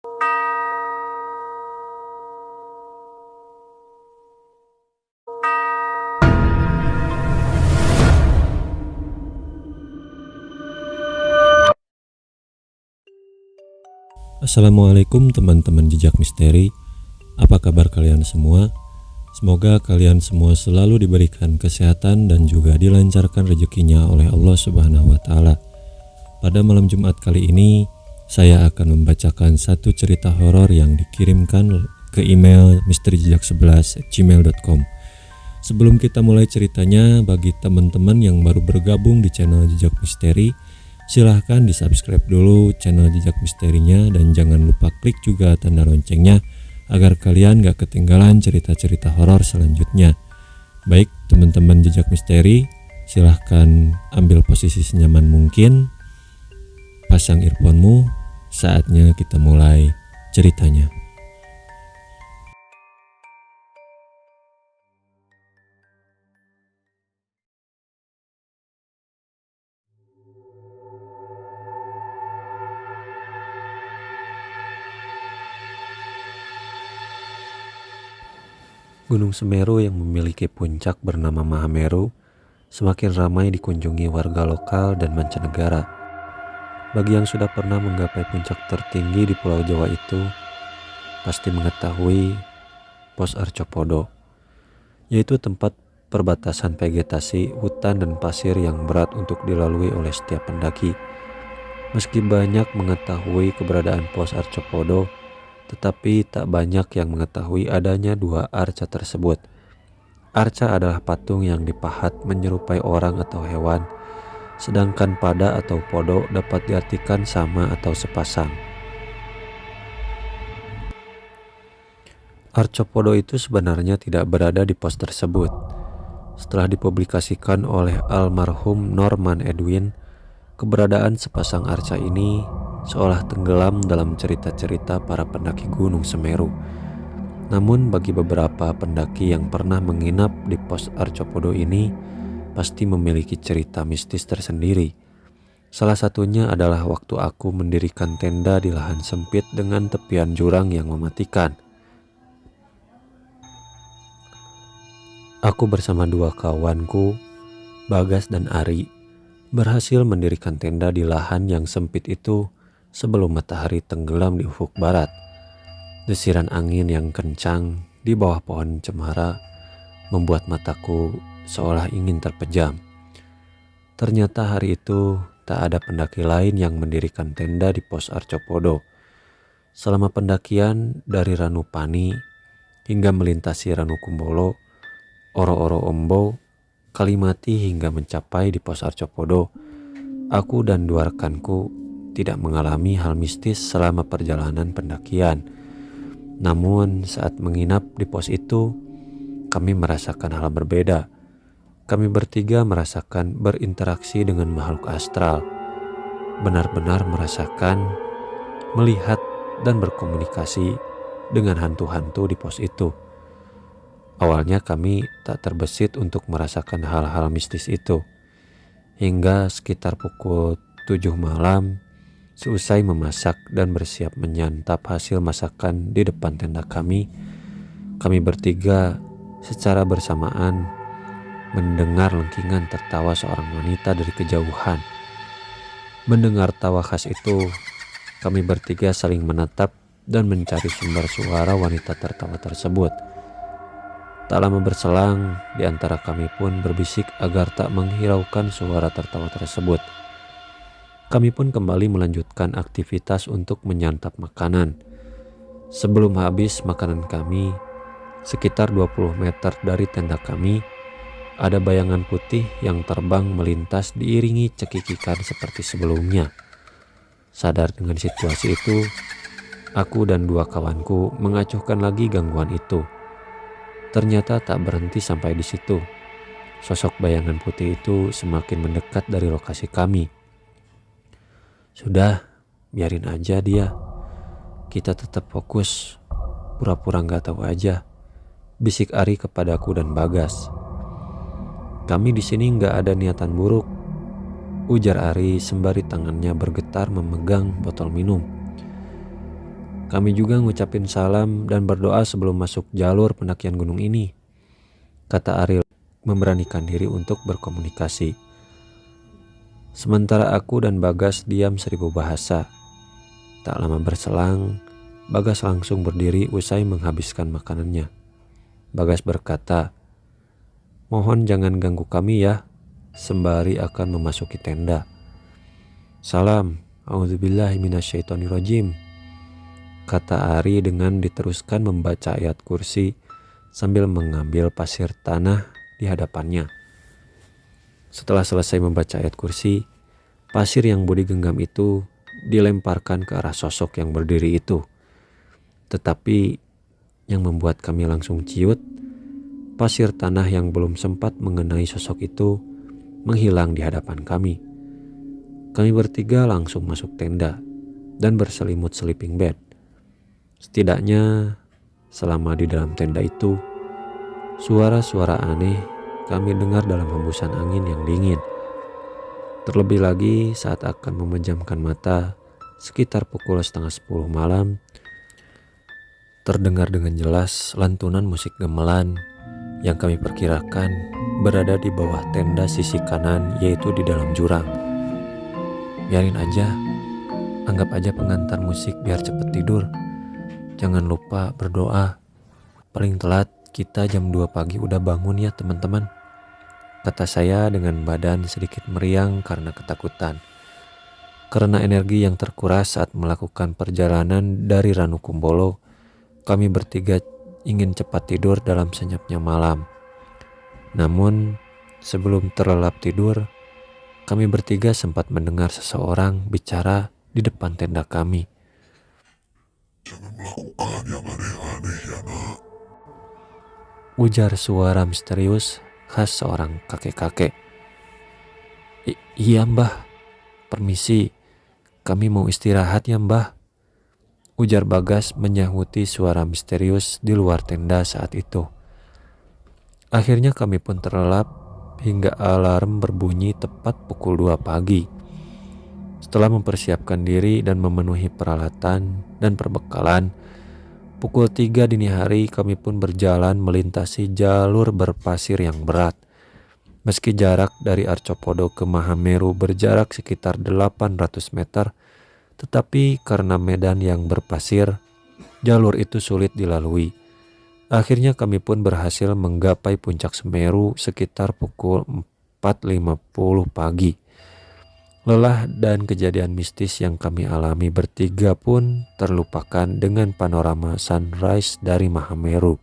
Assalamualaikum teman-teman jejak misteri. Apa kabar kalian semua? Semoga kalian semua selalu diberikan kesehatan dan juga dilancarkan rezekinya oleh Allah Subhanahu wa taala. Pada malam Jumat kali ini, saya akan membacakan satu cerita horor yang dikirimkan ke email misterijejak11@gmail.com. Sebelum kita mulai ceritanya, bagi teman-teman yang baru bergabung di channel Jejak Misteri, silahkan di subscribe dulu channel Jejak Misterinya dan jangan lupa klik juga tanda loncengnya agar kalian gak ketinggalan cerita-cerita horor selanjutnya. Baik teman-teman Jejak Misteri, silahkan ambil posisi senyaman mungkin, pasang earphone-mu, saatnya kita mulai ceritanya. Gunung Semeru yang memiliki puncak bernama Mahameru semakin ramai dikunjungi warga lokal dan mancanegara. Bagi yang sudah pernah menggapai puncak tertinggi di Pulau Jawa itu, pasti mengetahui Pos Arcopodo, yaitu tempat perbatasan vegetasi, hutan dan pasir yang berat untuk dilalui oleh setiap pendaki. Meski banyak mengetahui keberadaan Pos Arcopodo, tetapi tak banyak yang mengetahui adanya dua arca tersebut. Arca adalah patung yang dipahat menyerupai orang atau hewan, sedangkan pada atau podo dapat diartikan sama atau sepasang. Arcopodo itu sebenarnya tidak berada di pos tersebut. Setelah dipublikasikan oleh almarhum Norman Edwin, keberadaan sepasang arca ini seolah tenggelam dalam cerita-cerita para pendaki Gunung Semeru. Namun bagi beberapa pendaki yang pernah menginap di Pos Arcopodo ini, pasti memiliki cerita mistis tersendiri. Salah satunya adalah waktu aku mendirikan tenda di lahan sempit dengan tepian jurang yang mematikan. Aku bersama dua kawanku, Bagas dan Ari, berhasil mendirikan tenda di lahan yang sempit itu sebelum matahari tenggelam di ufuk barat. Desiran angin yang kencang di bawah pohon cemara membuat mataku seolah ingin terpejam. Ternyata hari itu tak ada pendaki lain yang mendirikan tenda di Pos Arcopodo. Selama pendakian dari Ranupani hingga melintasi Ranukumbolo, Oro-Oro Ombo, Kalimati hingga mencapai di Pos Arcopodo, aku dan dua rekanku tidak mengalami hal mistis selama perjalanan pendakian. Namun saat menginap di pos itu, kami merasakan hal berbeda. Kami bertiga merasakan berinteraksi dengan makhluk astral. Benar-benar merasakan, melihat dan berkomunikasi dengan hantu-hantu di pos itu. Awalnya kami tak terbesit untuk merasakan hal-hal mistis itu. Hingga sekitar pukul 7 malam, seusai memasak dan bersiap menyantap hasil masakan di depan tenda kami bertiga secara bersamaan mendengar lengkingan tertawa seorang wanita dari kejauhan. Mendengar tawa khas itu, kami bertiga saling menatap dan mencari sumber suara wanita tertawa tersebut. Tak lama berselang, di antara kami pun berbisik agar tak menghiraukan suara tertawa tersebut. Kami pun kembali melanjutkan aktivitas untuk menyantap makanan. Sebelum habis makanan kami, sekitar 20 meter dari tenda kami, ada bayangan putih yang terbang melintas diiringi cekikikan seperti sebelumnya. Sadar dengan situasi itu, aku dan dua kawanku mengacuhkan lagi gangguan itu. Ternyata tak berhenti sampai di situ. Sosok bayangan putih itu semakin mendekat dari lokasi kami. Sudah, biarin aja dia. Kita tetap fokus, pura-pura gak tahu aja, bisik Ari kepadaku dan Bagas. Kami di sini gak ada niatan buruk, ujar Ari sembari tangannya bergetar memegang botol minum. Kami juga ngucapin salam dan berdoa sebelum masuk jalur pendakian gunung ini, kata Ariel memberanikan diri untuk berkomunikasi. Sementara aku dan Bagas diam 1000 bahasa. Tak lama berselang, Bagas langsung berdiri usai menghabiskan makanannya. Bagas berkata, "Mohon jangan ganggu kami ya," sembari akan memasuki tenda. "Salam, a'udzubillahi minasyaitonirrajim," kata Ari dengan diteruskan membaca ayat kursi sambil mengambil pasir tanah di hadapannya. Setelah selesai membaca ayat kursi, pasir yang Budi genggam itu dilemparkan ke arah sosok yang berdiri itu. Tetapi yang membuat kami langsung ciut, pasir tanah yang belum sempat mengenai sosok itu menghilang di hadapan kami. Kami bertiga langsung masuk tenda dan berselimut sleeping bag. Setidaknya selama di dalam tenda itu, suara-suara aneh kami dengar dalam hembusan angin yang dingin. Terlebih lagi saat akan memejamkan mata sekitar pukul 9:30 malam, terdengar dengan jelas lantunan musik gamelan yang kami perkirakan berada di bawah tenda sisi kanan, yaitu di dalam jurang. Biarin aja, anggap aja pengantar musik biar cepet tidur. Jangan lupa berdoa. Paling telat kita jam 2 pagi udah bangun ya teman-teman, kata saya dengan badan sedikit meriang karena ketakutan. Karena energi yang terkuras saat melakukan perjalanan dari Ranukumbolo, kami bertiga ingin cepat tidur dalam senyapnya malam. Namun sebelum terlelap tidur, kami bertiga sempat mendengar seseorang bicara di depan tenda kami. "Jangan melakukan yang aneh-aneh ya nak," ujar suara misterius khas seorang kakek-kakek. Iya mbah, permisi, kami mau istirahat ya mbah," ujar Bagas menyahuti suara misterius di luar tenda saat itu. Akhirnya kami pun terlelap hingga alarm berbunyi tepat pukul 2 pagi. Setelah mempersiapkan diri dan memenuhi peralatan dan perbekalan, pukul 3 dini hari kami pun berjalan melintasi jalur berpasir yang berat. Meski jarak dari Arcopodo ke Mahameru berjarak sekitar 800 meter, tetapi karena medan yang berpasir, jalur itu sulit dilalui. Akhirnya kami pun berhasil menggapai puncak Semeru sekitar pukul 4.50 pagi. Lelah dan kejadian mistis yang kami alami bertiga pun terlupakan dengan panorama sunrise dari Mahameru.